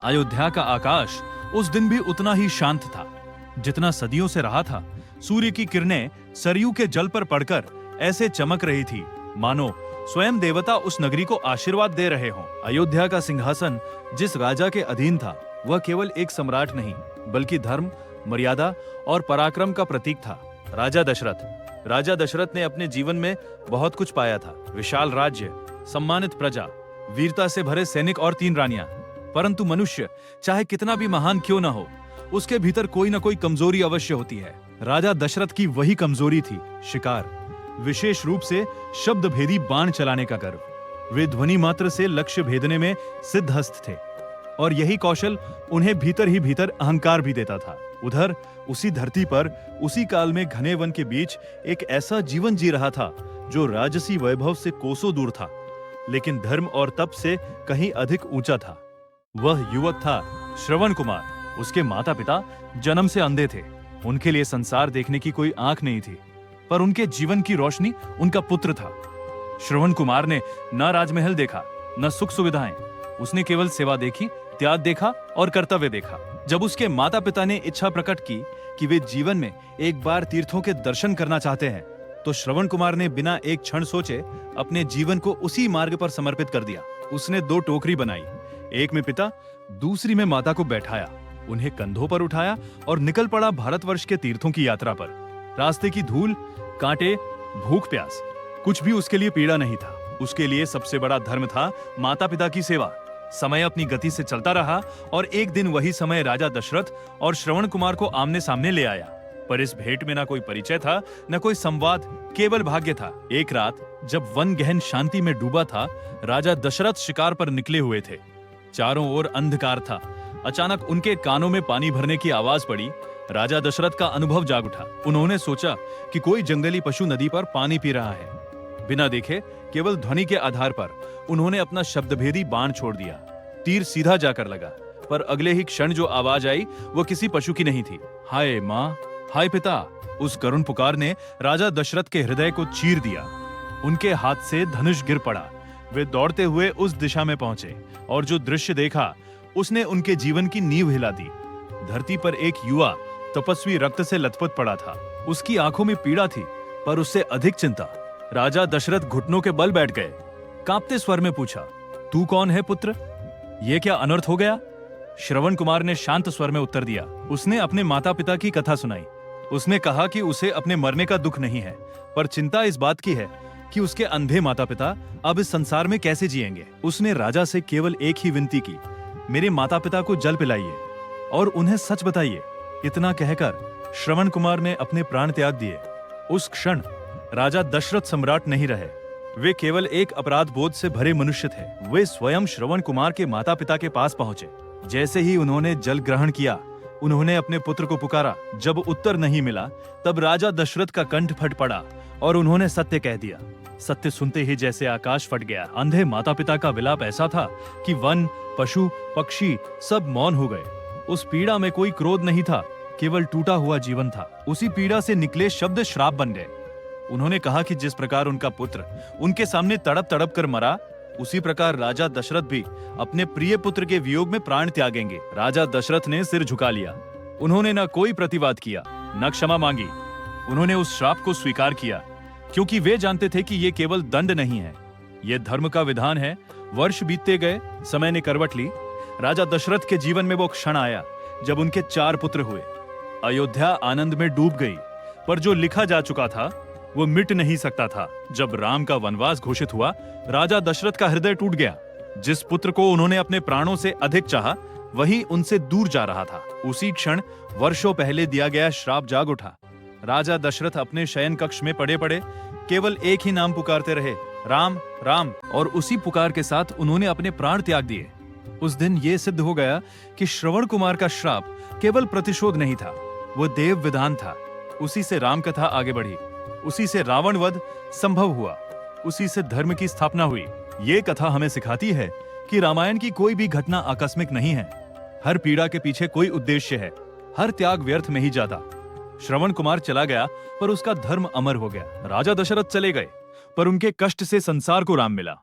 अयोध्या का आकाश उस दिन भी उतना ही शांत था जितना सदियों से रहा था। सूर्य की किरणें सरयू के जल पर पड़कर ऐसे चमक रही थी मानो स्वयं देवता उस नगरी को आशीर्वाद दे रहे हों। अयोध्या का सिंहासन जिस राजा के अधीन था वह केवल एक सम्राट नहीं बल्कि धर्म, मर्यादा और पराक्रम का प्रतीक था। राजा दशरथ ने अपने जीवन में बहुत कुछ पाया था। विशाल राज्य, सम्मानित प्रजा, वीरता से भरे सैनिक और 3 रानियां। परंतु मनुष्य चाहे कितना भी महान क्यों ना हो, उसके भीतर कोई ना कोई कमजोरी अवश्य होती है। राजा दशरथ की वही कमजोरी थी शिकार, विशेष रूप से शब्द भेदी बाण चलाने का गर्व। वे ध्वनि मात्र से लक्ष्य भेदने में सिद्धहस्त थे और यही कौशल उन्हें भीतर ही भीतर अहंकार भी देता था। उधर उसी धरती पर उसी काल में घने वन के बीच एक ऐसा जीवन जी रहा था जो राजसी वैभव से कोसों दूर था, लेकिन धर्म और तप से कहीं अधिक ऊंचा था। वह युवक था श्रवण कुमार। उसके माता पिता जन्म से अंधे थे। उनके लिए संसार देखने की कोई आंख नहीं थी, पर उनके जीवन की रोशनी उनका पुत्र था। श्रवण कुमार ने न राजमहल देखा, न सुख सुविधाएं। उसने केवल सेवा देखी, त्याग देखा और कर्तव्य देखा। जब उसके माता पिता ने इच्छा प्रकट की कि वे जीवन में एक बार तीर्थों के दर्शन करना चाहते हैं, तो श्रवण कुमार ने बिना एक क्षण सोचे अपने जीवन को उसी मार्ग पर समर्पित कर दिया। उसने 2 टोकरी बनाई, एक में पिता, दूसरी में माता को बैठाया, उन्हें कंधों पर उठाया और निकल पड़ा भारतवर्ष के तीर्थों की यात्रा पर। रास्ते की धूल, कांटे, भूख प्यास, कुछ भी उसके लिए पीड़ा नहीं था। उसके लिए सबसे बड़ा धर्म था माता पिता की सेवा। समय अपनी गति से चलता रहा और एक दिन वही समय राजा दशरथ और श्रवण कुमार को आमने सामने ले आया। पर इस भेंट में ना कोई परिचय था, न कोई संवाद, केवल भाग्य था। एक रात जब वन गहन शांति में डूबा था, राजा दशरथ शिकार पर निकले हुए थे। चारों ओर अंधकार था। अचानक उनके कानों में पानी भरने की आवाज पड़ी। राजा दशरथ का अनुभव जाग उठा। उन्होंने सोचा कि कोई जंगली पशु नदी पर पानी पी रहा है। बिना देखे, केवल ध्वनि के आधार पर उन्होंने अपना शब्दभेदी बाण छोड़ दिया। तीर सीधा जाकर लगा, पर अगले ही क्षण जो आवाज आई वो किसी पशु की नहीं थी। हाय माँ, हाय पिता! उस करुण पुकार ने राजा दशरथ के हृदय को चीर दिया। उनके हाथ से धनुष गिर पड़ा। वे दौड़ते हुए उस दिशा में पहुंचे और जो दृश्य देखा उसने उनके जीवन की नींव हिला दी। धरती पर एक युवा तपस्वी रक्त से लथपथ पड़ा था। उसकी आंखों में पीड़ा थी, पर उससे अधिक चिंता। राजा दशरथ घुटनों के बल बैठ गए। कांपते स्वर में पूछा, तू कौन है पुत्र? ये क्या अनर्थ हो गया? श्रवण कुमार ने शांत स्वर में उत्तर दिया। उसने अपने माता पिता की कथा सुनाई। उसने कहा कि उसे अपने मरने का दुख नहीं है, पर चिंता इस बात की है कि उसके अंधे माता पिता अब इस संसार में कैसे जिएंगे। उसने राजा से केवल एक ही विनती की, मेरे माता पिता को जल पिलाइए और उन्हें सच बताइए। इतना कहकर श्रवण कुमार ने अपने प्राण त्याग दिए। उस क्षण राजा दशरथ सम्राट नहीं रहे, वे केवल एक अपराध बोध से भरे मनुष्य थे। वे स्वयं श्रवण कुमार के माता पिता के पास पहुंचे। जैसे ही उन्होंने जल ग्रहण किया, उन्होंने अपने पुत्र को पुकारा। जब उत्तर नहीं मिला, तब राजा दशरथ का कंठ फट पड़ा और उन्होंने सत्य कह दिया। सत्य सुनते ही जैसे आकाश फट गया। अंधे माता पिता का विलाप ऐसा था कि वन, पशु, पक्षी सब मौन हो गए। उस पीड़ा में कोई क्रोध नहीं था, केवल टूटा हुआ जीवन था। उसी पीड़ा से निकले शब्द श्राप बन गए। उन्होंने कहा कि जिस प्रकार उनका पुत्र उनके सामने तड़प तड़प कर मरा, उसी प्रकार राजा दशरथ भी अपने प्रिय पुत्र के वियोग में प्राण त्यागेंगे। राजा दशरथ ने सिर झुका लिया। उन्होंने न कोई प्रतिवाद किया, न क्षमा मांगी। उन्होंने उस श्राप को स्वीकार किया, क्योंकि वे जानते थे कि ये केवल दंड नहीं है, ये धर्म का विधान है। वर्ष बीतते गए, समय ने करवट ली। राजा दशरथ के जीवन में वो क्षण आया जब उनके 4 पुत्र हुए। अयोध्या आनंद में डूब गई, पर जो लिखा जा चुका था वो मिट नहीं सकता था। जब राम का वनवास घोषित हुआ, राजा दशरथ का हृदय टूट गया। जिस पुत्र को उन्होंने अपने प्राणों से अधिक चाहा, वही उनसे दूर जा रहा था। उसी क्षण वर्षों पहले दिया गया श्राप जाग उठा। राजा दशरथ अपने शयन कक्ष में पड़े पड़े केवल एक ही नाम पुकारते रहे, राम राम, और उसी पुकार के साथ उन्होंने अपने प्राण त्याग दिए। उस दिन ये सिद्ध हो गया कि श्रवण कुमार का श्राप केवल प्रतिशोध नहीं था, वो देव विधान था। उसी से राम कथा आगे बढ़ी, उसी से रावण वध संभव हुआ, उसी से धर्म की स्थापना हुई। ये कथा हमें सिखाती है कि रामायण की कोई भी घटना आकस्मिक नहीं है। हर पीड़ा के पीछे कोई उद्देश्य है, हर त्याग व्यर्थ में ही जाता। श्रवण कुमार चला गया, पर उसका धर्म अमर हो गया। राजा दशरथ चले गए, पर उनके कष्ट से संसार को राम मिला।